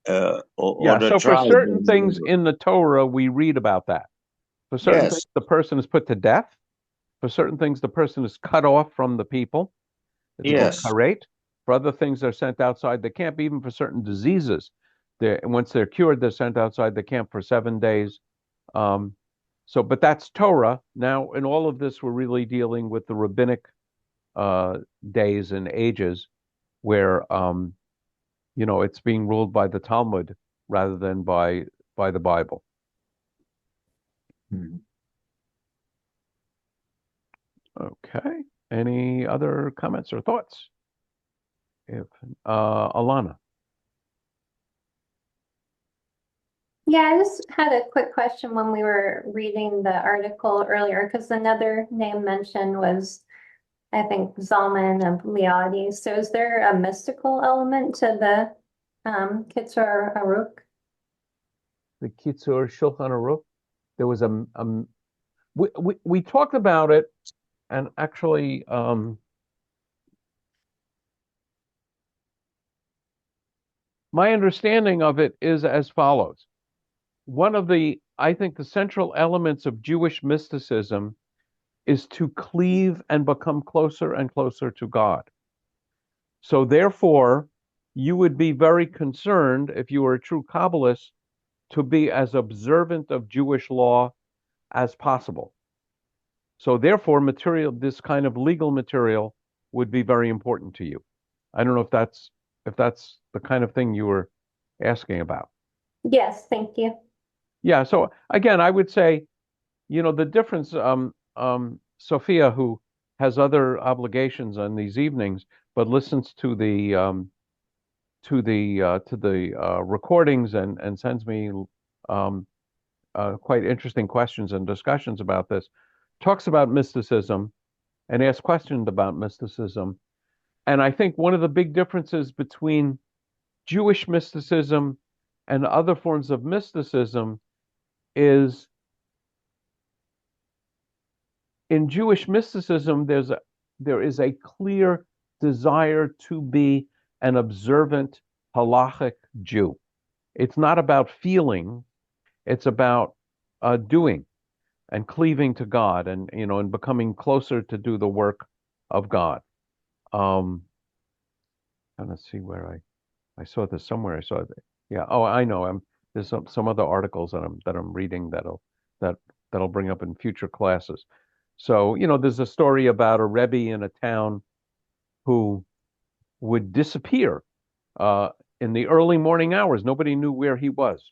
or the so tribe. for certain things in the Torah, we read about that. For certain things, the person is put to death. For certain things, the person is cut off from the people. It's called karet. For other things, they're sent outside the camp. Even for certain diseases, once they're cured, they're sent outside the camp for 7 days. But that's Torah. Now, in all of this, we're really dealing with the rabbinic days and ages, where it's being ruled by the Talmud rather than by the Bible. Okay. Any other comments or thoughts? Alana. Yeah, I just had a quick question when we were reading the article earlier, because another name mentioned was, I think, Zalman and Liadi. So is there a mystical element to the Kitzur Aruch? The Kitzur Shulchan Aruch. There was we talked about it, and actually, my understanding of it is as follows. One of I think the central elements of Jewish mysticism is to cleave and become closer and closer to God. So therefore, you would be very concerned, if you were a true Kabbalist, to be as observant of Jewish law as possible. So therefore, this kind of legal material would be very important to you. I don't know if that's the kind of thing you were asking about. Yes, thank you. Yeah. So again, I would say, the difference, Sophia, who has other obligations on these evenings, but listens to the recordings and sends me um, quite interesting questions and discussions about this, talks about mysticism and asks questions about mysticism. And I think one of the big differences between Jewish mysticism and other forms of mysticism is in Jewish mysticism, there is a clear desire to be an observant halachic Jew. It's not about feeling, it's about doing and cleaving to God and becoming closer to do the work of God. Um, and let's see where I saw this somewhere. I saw it. Yeah. Oh, I know. There's some other articles that I'm reading that that'll bring up in future classes. So, there's a story about a Rebbe in a town who would disappear uh, in the early morning hours. Nobody knew where he was.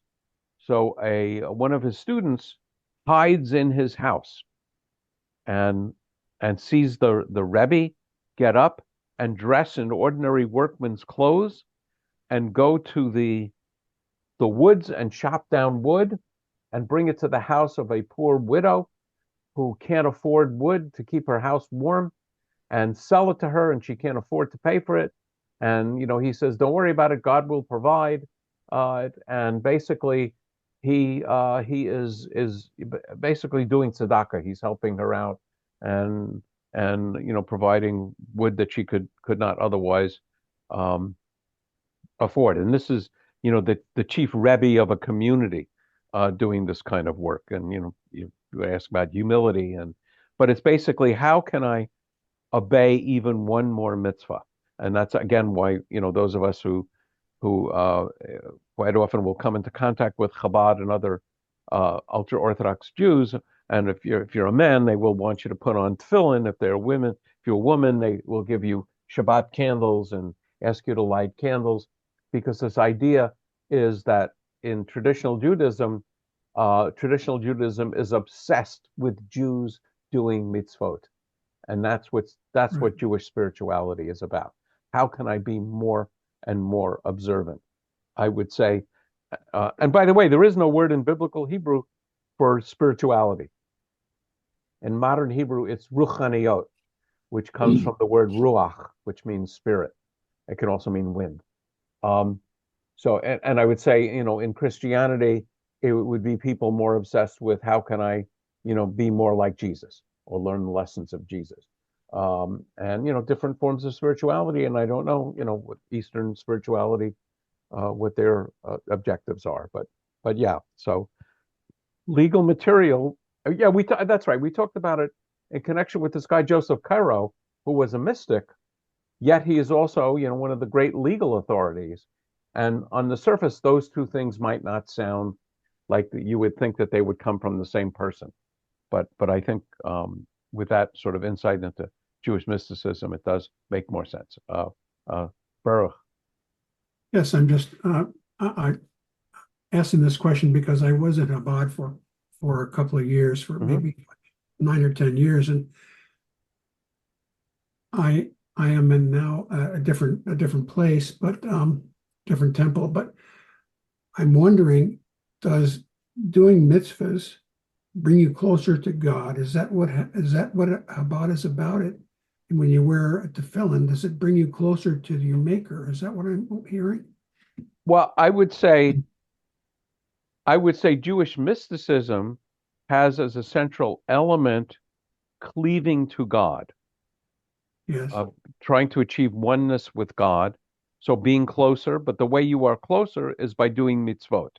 So one of his students hides in his house and sees the Rebbe get up and dress in ordinary workman's clothes and go to the woods and chop down wood and bring it to the house of a poor widow who can't afford wood to keep her house warm and sell it to her, and she can't afford to pay for it. And he says, "Don't worry about it. God will provide." And basically, he is basically doing tzedakah. He's helping her out and providing wood that she could not otherwise um, afford. And this is the chief rebbe of a community doing this kind of work. And you ask about humility, but it's basically, how can I obey even one more mitzvah? And that's again why those of us who quite often will come into contact with Chabad and other ultra Orthodox Jews. And if you're a man, they will want you to put on tefillin. If they're women, if you're a woman, they will give you Shabbat candles and ask you to light candles, because this idea is that in traditional Judaism is obsessed with Jews doing mitzvot. And that's what Jewish spirituality is about. How can I be more and more observant? I would say, and by the way, there is no word in biblical Hebrew for spirituality. In modern Hebrew, it's ruchaniyot, which comes from the word ruach, which means spirit. It can also mean wind. And I would say, in Christianity, it would be people more obsessed with how can I, be more like Jesus or learn the lessons of Jesus. And different forms of spirituality. And I don't know, what Eastern spirituality, what their objectives are. But yeah, so legal material. Yeah, that's right. We talked about it in connection with this guy, Joseph Cairo, who was a mystic, yet he is also, one of the great legal authorities. And on the surface, those two things might not sound like you would think that they would come from the same person. But I think with that sort of insight into Jewish mysticism, it does make more sense. Baruch. Yes, I'm just I asking this question because I was at Abad for a couple of years, for maybe 9 or 10 years, and I am in now a different place, but different temple. But I'm wondering, does doing mitzvahs bring you closer to God? Is that what Chabad is about? It, and when you wear a tefillin, does it bring you closer to your Maker? Is that what I'm hearing? Well, I would say Jewish mysticism has as a central element cleaving to God. Yes. Trying to achieve oneness with God. So being closer, but the way you are closer is by doing mitzvot.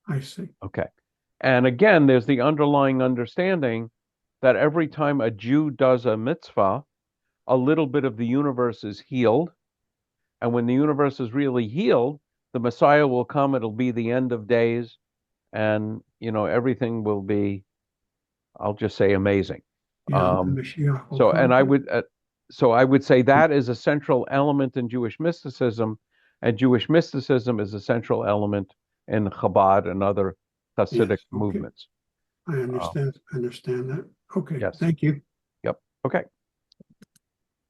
I see. Okay. And again, there's the underlying understanding that every time a Jew does a mitzvah, a little bit of the universe is healed. And when the universe is really healed, the Messiah will come. It'll be the end of days. And, everything will be, I'll just say, amazing. Yeah, the Mashiach will So, come. and I would say that is a central element in Jewish mysticism, and Jewish mysticism is a central element in Chabad and other Hasidic Yes, okay. movements. I understand that. Okay, Yes. thank you. Yep. Okay.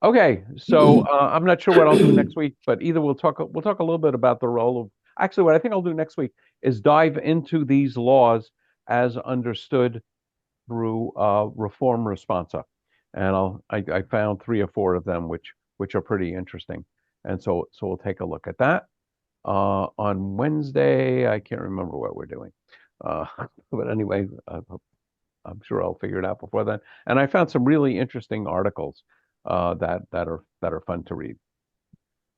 Okay. So I'm not sure what I'll do next week, but either we'll talk a little bit about the role of. Actually, what I think I'll do next week is dive into these laws as understood through Reform Responsa, and I found 3 or 4 of them which are pretty interesting, and so we'll take a look at that. On Wednesday, I can't remember what we're doing, but anyway, I'm sure I'll figure it out before then. And I found some really interesting articles that are fun to read.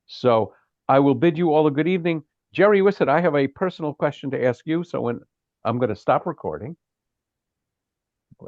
So I will bid you all a good evening. Jerry Wissett, I have a personal question to ask you. So when I'm going to stop recording.